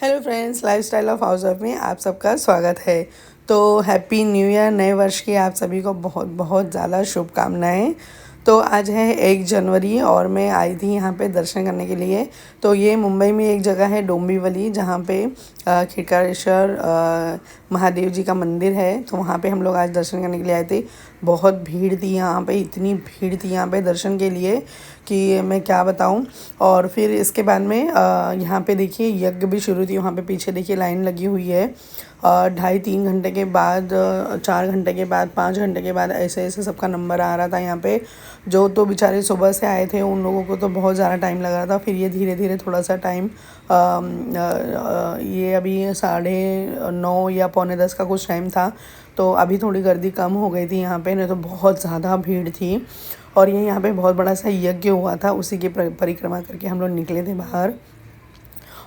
Hello friends, lifestyle of house wife में आप सबका स्वागत है। तो हैप्पी न्यू ईयर, नए वर्ष की आप सभी को बहुत बहुत ज़्यादा शुभकामनाएं। तो आज है 1 जनवरी और मैं आई थी यहाँ पे दर्शन करने के लिए। तो ये मुंबई में एक जगह है डोंबिवली, जहाँ पे खिड़कारेश्वर महादेव जी का मंदिर है। तो वहाँ पे हम लोग आज दर्शन करने के लिए आए थे। बहुत भीड़ थी यहाँ पे, इतनी भीड़ थी यहाँ पे दर्शन के लिए कि मैं क्या बताऊँ। और फिर इसके बाद में यहाँ पे देखिए यज्ञ भी शुरू थी। वहाँ पे पीछे देखिए लाइन लगी हुई है। 2.5-3 घंटे के बाद, 4 घंटे के बाद, 5 घंटे के बाद ऐसे ऐसे सबका नंबर आ रहा था यहाँ पे। जो तो बेचारे सुबह से आए थे उन लोगों को तो बहुत ज़्यादा टाइम लग रहा था। फिर ये धीरे धीरे थोड़ा सा टाइम, ये अभी 9:30 या 9:45 का कुछ टाइम था। तो अभी थोड़ी गर्दी कम हो गई थी यहाँ पे, नहीं तो बहुत ज़्यादा भीड़ थी। और ये यहाँ पे बहुत बड़ा सा यज्ञ हुआ था, उसी की परिक्रमा करके हम लोग निकले थे बाहर।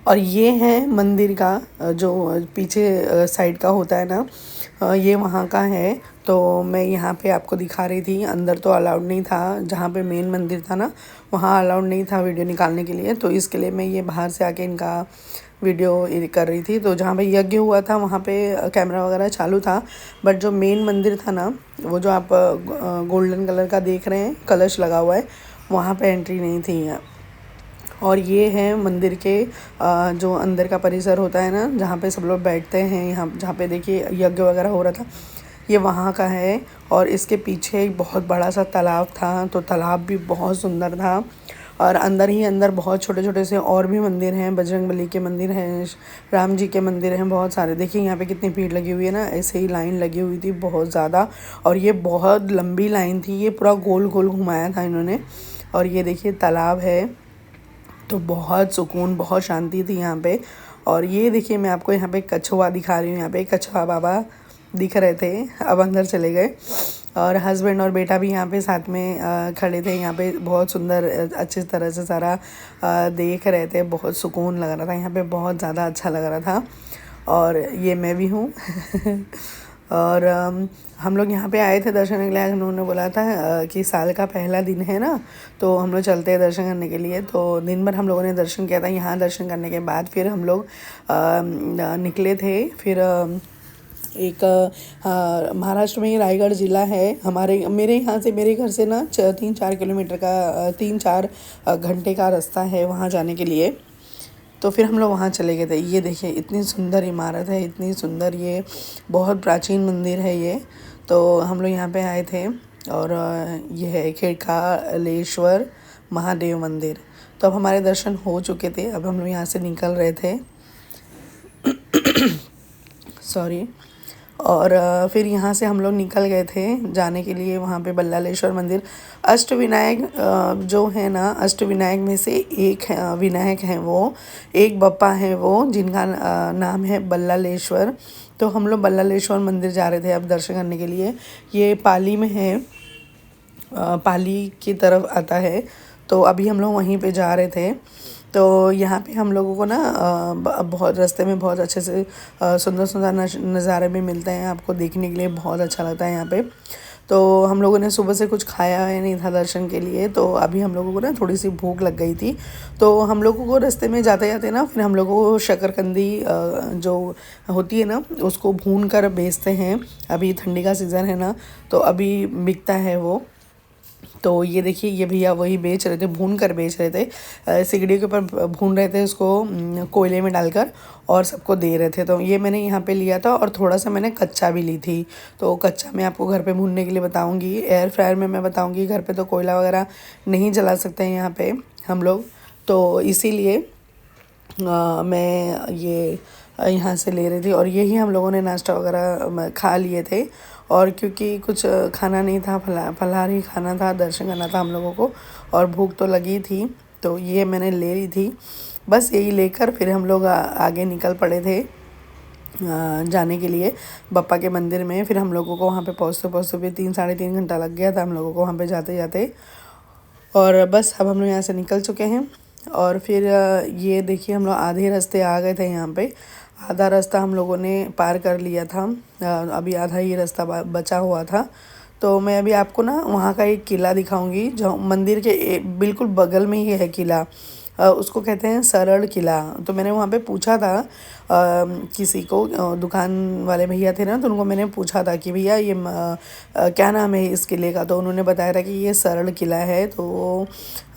और ये है मंदिर का जो पीछे साइड का होता है ना, ये वहाँ का है। तो मैं यहाँ पे आपको दिखा रही थी। अंदर तो अलाउड नहीं था, जहाँ पे मेन मंदिर था ना वहाँ अलाउड नहीं था वीडियो निकालने के लिए। तो इसके लिए मैं ये बाहर से आके इनका वीडियो कर रही थी। तो जहाँ पे यज्ञ हुआ था वहाँ पे कैमरा वगैरह चालू था। बट जो मेन मंदिर था ना, वो जो आप गोल्डन कलर का देख रहे हैं कलश लगा हुआ है, वहाँ पे एंट्री नहीं थी। और ये है मंदिर के जो अंदर का परिसर होता है ना, जहाँ पे सब लोग बैठते हैं, यहाँ जहाँ पे देखिए यज्ञ वगैरह हो रहा था, ये वहाँ का है। और इसके पीछे एक बहुत बड़ा सा तालाब था। तो तालाब भी बहुत सुंदर था। और अंदर ही अंदर बहुत छोटे छोटे से और भी मंदिर हैं, बजरंगबली के मंदिर हैं, राम जी के मंदिर हैं, बहुत सारे। देखिए यहाँ पे कितनी भीड़ लगी हुई है ना, ऐसे ही लाइन लगी हुई थी बहुत ज़्यादा। और ये बहुत लंबी लाइन थी, ये पूरा गोल गोल घुमाया था इन्होंने। और ये देखिए तालाब है। तो बहुत सुकून, बहुत शांति थी यहाँ पे। और ये देखिए मैं आपको यहाँ पे कछुआ दिखा रही हूँ। यहाँ पे कछुआ बाबा दिख रहे थे, अब अंदर चले गए। और हस्बैंड और बेटा भी यहाँ पे साथ में खड़े थे। यहाँ पे बहुत सुंदर अच्छी तरह से सारा देख रहे थे। बहुत सुकून लग रहा था यहाँ पे, बहुत ज़्यादा अच्छा लग रहा था। और ये मैं भी हूँ और हम लोग यहाँ पे आए थे दर्शन के लिए। उन्होंने बोला था कि साल का पहला दिन है ना, तो हम लोग चलते हैं दर्शन करने के लिए। तो दिन भर हम लोगों ने दर्शन किया था। यहाँ दर्शन करने के बाद फिर हम लोग निकले थे। फिर एक महाराष्ट्र में ही रायगढ़ ज़िला है मेरे यहाँ से, मेरे घर से ना 3-4 किलोमीटर का 3-4 घंटे का रास्ता है वहाँ जाने के लिए। तो फिर हम लोग वहाँ चले गए थे। ये देखिए इतनी सुंदर इमारत है, इतनी सुंदर, ये बहुत प्राचीन मंदिर है ये। तो हम लोग यहाँ पे आए थे। और ये है खिड़कालेश्वर महादेव मंदिर। तो अब हमारे दर्शन हो चुके थे, अब हम लोग यहाँ से निकल रहे थे सॉरी। और फिर यहाँ से हम लोग निकल गए थे जाने के लिए वहाँ पे बल्लालेश्वर मंदिर। अष्टविनायक जो है ना, अष्टविनायक में से एक विनायक हैं वो, एक बप्पा हैं वो, जिनका नाम है बल्लालेश्वर। तो हम लोग बल्लालेश्वर मंदिर जा रहे थे अब दर्शन करने के लिए। ये पाली में है, पाली की तरफ आता है। तो अभी हम लोग वहीं पे जा रहे थे। तो यहाँ पे हम लोगों को ना बहुत रास्ते में बहुत अच्छे से सुंदर सुंदर नज़ारे भी मिलते हैं, आपको देखने के लिए बहुत अच्छा लगता है यहाँ पे। तो हम लोगों ने सुबह से कुछ खाया है नहीं था दर्शन के लिए। तो अभी हम लोगों को ना थोड़ी सी भूख लग गई थी। तो हम लोगों को रास्ते में जाते जाते ना फिर हम लोगों को शकरकंदी जो होती है ना, उसको भून कर बेचते हैं। अभी ठंडी का सीज़न है ना, तो अभी बिकता है वो। तो ये देखिए ये भैया वही बेच रहे थे, भून कर बेच रहे थे, सिगड़ी के ऊपर भून रहे थे उसको कोयले में डालकर, और सबको दे रहे थे। तो ये मैंने यहाँ पे लिया था और थोड़ा सा मैंने कच्चा भी ली थी। तो कच्चा मैं आपको घर पे भूनने के लिए बताऊँगी, एयर फ्रायर में मैं बताऊँगी। घर पे तो कोयला वगैरह नहीं जला सकते हैं यहाँ पे हम लोग, तो इसीलिए मैं ये यहाँ से ले रही थी। और यही हम लोगों ने नाश्ता वगैरह खा लिए थे। और क्योंकि कुछ खाना नहीं था, फलाहार ही खाना था, दर्शन करना था हम लोगों को, और भूख तो लगी थी, तो ये मैंने ले ली थी। बस यही लेकर फिर हम लोग आगे निकल पड़े थे जाने के लिए बप्पा के मंदिर में। फिर हम लोगों को वहाँ पे पहुँचते पहुँचते भी 3-3.5 घंटा लग गया था हम लोगों को वहाँ पे जाते जाते। और बस अब हम लोग यहाँ से निकल चुके हैं। और फिर ये देखिए हम लोग आधे रास्ते आ गए थे यहाँ पे। आधा रास्ता हम लोगों ने पार कर लिया था, अभी आधा ही रास्ता बचा हुआ था। तो मैं अभी आपको ना वहाँ का एक किला दिखाऊंगी, जो मंदिर के बिल्कुल बगल में ही है किला। उसको कहते हैं सरल किला। तो मैंने वहाँ पे पूछा था किसी को, दुकान वाले भैया थे ना, तो उनको मैंने पूछा था कि भैया ये क्या नाम है इस किले का। तो उन्होंने बताया था कि ये सरल किला है। तो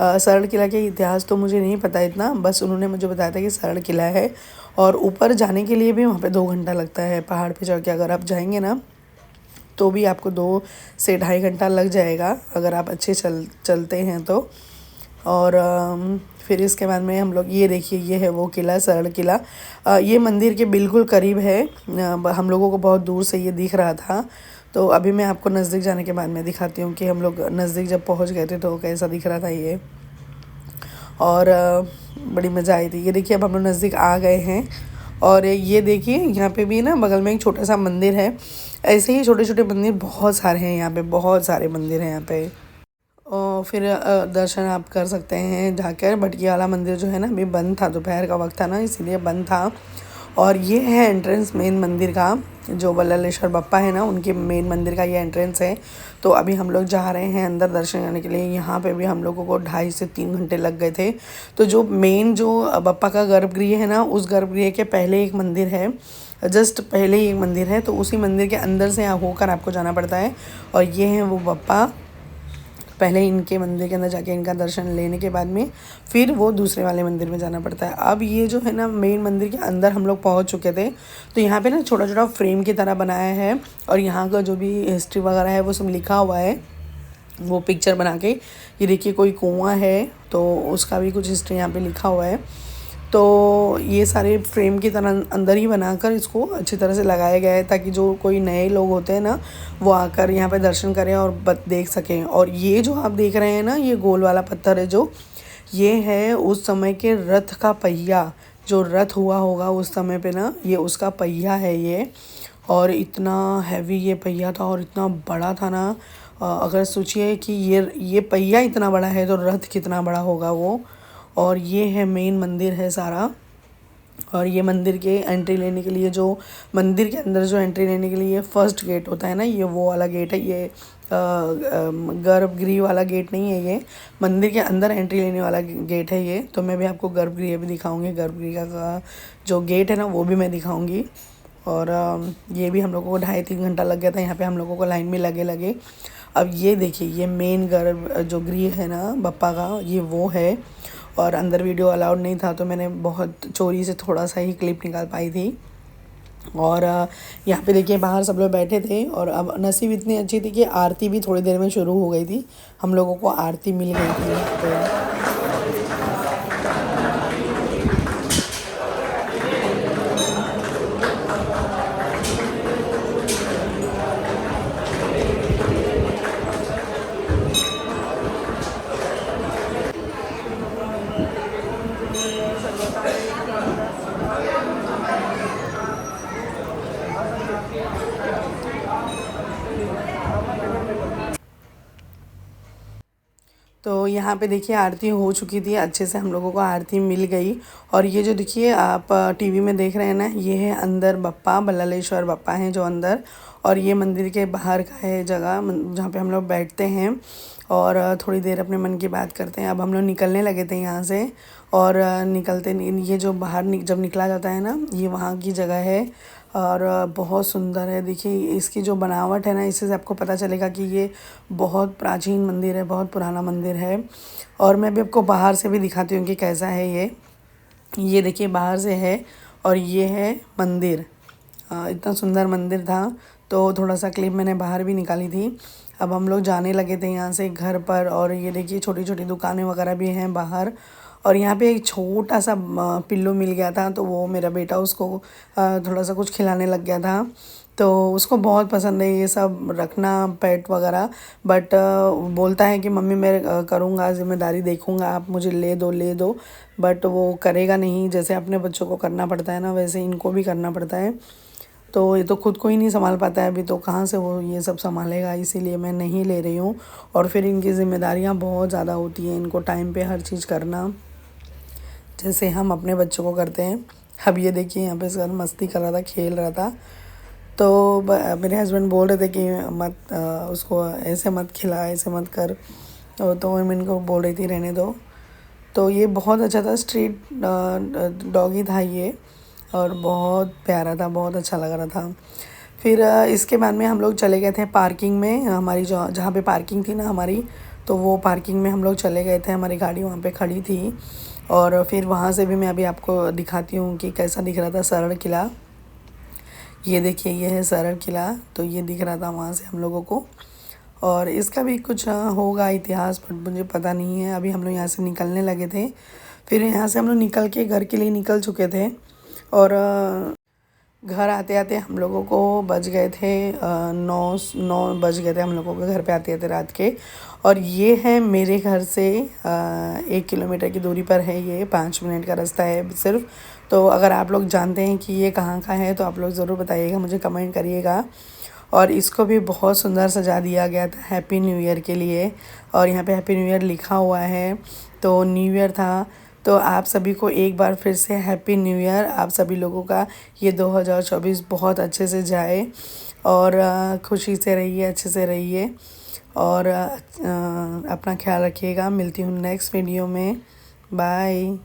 सरल किला के इतिहास तो मुझे नहीं पता इतना, बस उन्होंने मुझे बताया था कि सरल किला है। और ऊपर जाने के लिए भी वहाँ पे 2 घंटा लगता है। पहाड़ पे चढ़ के अगर आप जाएंगे ना तो भी आपको 2 से ढाई घंटा लग जाएगा, अगर आप अच्छे चलते हैं तो। और फिर इसके बाद में हम लोग, ये देखिए ये है वो किला, सरल किला। ये मंदिर के बिल्कुल करीब है। हम लोगों को बहुत दूर से ये दिख रहा था। तो अभी मैं आपको नज़दीक जाने के बाद में दिखाती हूँ कि हम लोग नज़दीक जब पहुँच गए थे तो कैसा दिख रहा था ये। और बड़ी मज़ा आई थी। ये देखिए अब हम लोग नज़दीक आ गए हैं। और ये देखिए यहाँ पे भी ना बगल में एक छोटा सा मंदिर है। ऐसे ही छोटे छोटे मंदिर बहुत सारे हैं यहाँ पे, बहुत सारे मंदिर हैं यहाँ पे। और फिर दर्शन आप कर सकते हैं जाकर। बट ये वाला मंदिर जो है ना अभी बंद था, दोपहर का वक्त था ना इसीलिए बंद था। और ये है एंट्रेंस मेन मंदिर का, जो बल्लालेश्वर बप्पा है ना उनके मेन मंदिर का ये एंट्रेंस है। तो अभी हम लोग जा रहे हैं अंदर दर्शन करने के लिए। यहाँ पे भी हम लोगों को 2.5 से 3 घंटे लग गए थे। तो जो मेन जो बप्पा का गर्भगृह है ना, उस गर्भगृह के पहले एक मंदिर है, जस्ट पहले ही एक मंदिर है। तो उसी मंदिर के अंदर से होकर आपको जाना पड़ता है। और ये है वो बप्पा। पहले इनके मंदिर के अंदर जाके इनका दर्शन लेने के बाद में फिर वो दूसरे वाले मंदिर में जाना पड़ता है। अब ये जो है ना मेन मंदिर के अंदर हम लोग पहुंच चुके थे। तो यहाँ पे ना छोटा छोटा फ्रेम की तरह बनाया है और यहाँ का जो भी हिस्ट्री वगैरह है वो सब लिखा हुआ है, वो पिक्चर बना के। ये देखिए कोई कुआं है तो उसका भी कुछ हिस्ट्री यहाँ पे लिखा हुआ है। तो ये सारे फ्रेम की तरह अंदर ही बनाकर इसको अच्छी तरह से लगाया गया है, ताकि जो कोई नए लोग होते हैं ना वो आकर यहाँ पे दर्शन करें और देख सकें। और ये जो आप देख रहे हैं ना, ये गोल वाला पत्थर है जो, ये है उस समय के रथ का पहिया। जो रथ हुआ होगा उस समय पे ना, ये उसका पहिया है ये। और इतना हैवी ये पहिया था और इतना बड़ा था ना। अगर सोचिए कि ये पहिया इतना बड़ा है तो रथ कितना बड़ा होगा वो। और ये है मेन मंदिर है सारा। और ये मंदिर के एंट्री लेने के लिए, जो मंदिर के अंदर जो एंट्री लेने के लिए फर्स्ट गेट होता है ना, ये वो वाला गेट है। ये गर्भगृह वाला गेट नहीं है, ये मंदिर के अंदर एंट्री लेने वाला गेट है ये। तो मैं भी आपको गर्भगृह भी दिखाऊंगी, गर्भगृह का जो गेट है ना वो भी मैं दिखाऊंगी। और ये भी हम लोगों को 2.5-3 घंटा लग गया था यहाँ पे हम लोगों को लाइन में लगे लगे। अब ये देखिए ये मेन गर्भ जो गृह है ना बप्पा का, ये वो है। और अंदर वीडियो अलाउड नहीं था तो मैंने बहुत चोरी से थोड़ा सा ही क्लिप निकाल पाई थी। और यहाँ पे देखिए बाहर सब लोग बैठे थे। और अब नसीब इतनी अच्छी थी कि आरती भी थोड़ी देर में शुरू हो गई थी, हम लोगों को आरती मिल गई थी यहाँ पे। तो यहाँ पे देखिए आरती हो चुकी थी, अच्छे से हम लोगों को आरती मिल गई। और ये जो देखिए आप टीवी में देख रहे हैं ना, ये है अंदर बप्पा, बल्लालेश्वर बप्पा हैं जो अंदर। और ये मंदिर के बाहर का है जगह जहाँ पे हम लोग बैठते हैं और थोड़ी देर अपने मन की बात करते हैं। अब हम लोग निकलने लगे थे यहाँ से। और निकलते ये जो बाहर जब निकला जाता है ना, ये वहाँ की जगह है। और बहुत सुंदर है। देखिए इसकी जो बनावट है ना, इससे आपको पता चलेगा कि ये बहुत प्राचीन मंदिर है, बहुत पुराना मंदिर है। और मैं भी आपको बाहर से भी दिखाती हूँ कि कैसा है ये देखिए बाहर से है। और ये है मंदिर। इतना सुंदर मंदिर था। तो थोड़ा सा क्लिप मैंने बाहर भी निकाली थी। अब हम लोग जाने लगे थे यहाँ से घर पर। और ये देखिए छोटी छोटी दुकानें वगैरह भी हैं बाहर। और यहाँ पे एक छोटा सा पिल्लू मिल गया था, तो वो मेरा बेटा उसको थोड़ा सा कुछ खिलाने लग गया था। तो उसको बहुत पसंद है ये सब रखना, पेट वगैरह। बट बोलता है कि मम्मी मैं करूँगा, ज़िम्मेदारी देखूँगा, आप मुझे ले दो। बट वो करेगा नहीं। जैसे अपने बच्चों को करना पड़ता है ना, वैसे इनको भी करना पड़ता है। तो ये तो खुद को ही नहीं संभाल पाता है अभी, तो कहाँ से वो ये सब संभालेगा। इसीलिए मैं नहीं ले रही हूँ। और फिर इनकी ज़िम्मेदारियाँ बहुत ज़्यादा होती हैं, इनको टाइम पे हर चीज़ करना, जैसे हम अपने बच्चों को करते हैं। अब ये देखिए यहाँ पे सर मस्ती कर रहा था, खेल रहा था। तो मेरे हस्बैंड बोल रहे थे कि मत उसको ऐसे मत खिला, ऐसे मत कर। तो मैं इनको बोल रही थी रहने दो। तो ये बहुत अच्छा था, स्ट्रीट डॉगी था ये, और बहुत प्यारा था, बहुत अच्छा लग रहा था। फिर इसके बाद में हम लोग चले गए थे पार्किंग में, हमारी जहाँ पे पार्किंग थी ना हमारी, तो वो पार्किंग में हम लोग चले गए थे, हमारी गाड़ी वहाँ पे खड़ी थी। और फिर वहाँ से भी मैं अभी आपको दिखाती हूँ कि कैसा दिख रहा था सरल किला। ये देखिए, ये है सरल किला, तो ये दिख रहा था वहाँ से हम लोगों को। और इसका भी कुछ होगा इतिहास, बट मुझे पता नहीं है। अभी हम लोग यहाँ से निकलने लगे थे, फिर यहाँ से हम लोग निकल के घर के लिए निकल चुके थे। और घर आते आते हम लोगों को बज गए थे 9 बज गए थे हम लोगों को घर पे आते आते रात के। और ये है मेरे घर से 1 किलोमीटर की दूरी पर है, ये 5 मिनट का रास्ता है सिर्फ। तो अगर आप लोग जानते हैं कि ये कहाँ का है तो आप लोग ज़रूर बताइएगा, मुझे कमेंट करिएगा। और इसको भी बहुत सुंदर सजा दिया गया था हैप्पी न्यू ईयर के लिए, और यहाँ पे हैप्पी न्यू ईयर लिखा हुआ है। तो न्यू ईयर था, तो आप सभी को एक बार फिर से हैप्पी न्यू ईयर। आप सभी लोगों का ये 2024 बहुत अच्छे से जाए, और खुशी से रहिए, अच्छे से रहिए, और अपना ख्याल रखिएगा। मिलती हूँ नेक्स्ट वीडियो में, बाय।